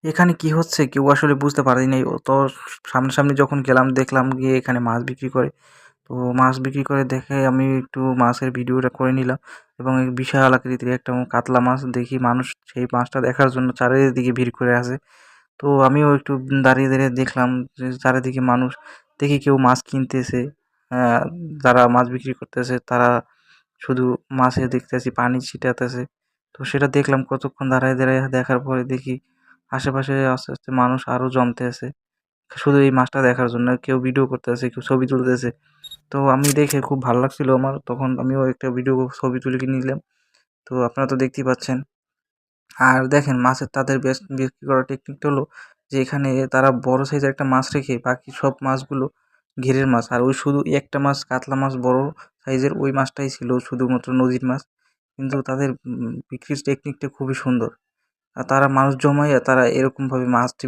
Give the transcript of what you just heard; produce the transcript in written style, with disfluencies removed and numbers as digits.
এখানে কি হচ্ছে কেউ আসলে বুঝতে পারেনি নাই। তো সামনাসামনি যখন গেলাম দেখলাম গিয়ে এখানে মাছ বিক্রি করে। তো মাছ বিক্রি করে দেখে আমি একটু মাছের ভিডিওটা করে নিলাম এবং এই বিশাল আকৃতির একটা কাতলা মাছ দেখি মানুষ সেই মাছটা দেখার জন্য চারিদিকে ভিড় করে আছে। তো আমিও একটু দাঁড়িয়ে দেখলাম যে চারিদিকে মানুষ, দেখি কেউ মাছ কিনতেছে, আহ, যারা মাছ বিক্রি করতেছে তারা শুধু মাছে দেখতেছি পানি ছিটাতেছে। তো সেটা দেখলাম কতক্ষণ দাঁড়ায় দেখার পরে দেখি আশেপাশে আস্তে আস্তে মানুষ আরও জমতেছে শুধু এই মাছটা দেখার জন্য। কেউ ভিডিও করতেছে, কেউ ছবি তুলতেছে। তো আমি দেখে খুব ভালো লাগছিল আমার, তখন আমিও একটা ভিডিও ছবি তুলে নিলাম। তো আপনারা তো দেখতেই পাচ্ছেন। আর দেখেন মাছের তাদের বিক্রি করার টেকনিকটা হলো যে এখানে তারা বড় সাইজের একটা মাছ রেখে বাকি সব মাছগুলো ঘেরের মাছ, আর ওই শুধু একটা মাছ কাতলা মাছ বড় সাইজের ওই মাছটাই ছিল শুধুমাত্র নদীর মাছ। কিন্তু তাদের বিক্রির টেকনিকটা খুবই সুন্দর। আর তারা মানুষ জমাইয়া তারা এরকমভাবে মাছটি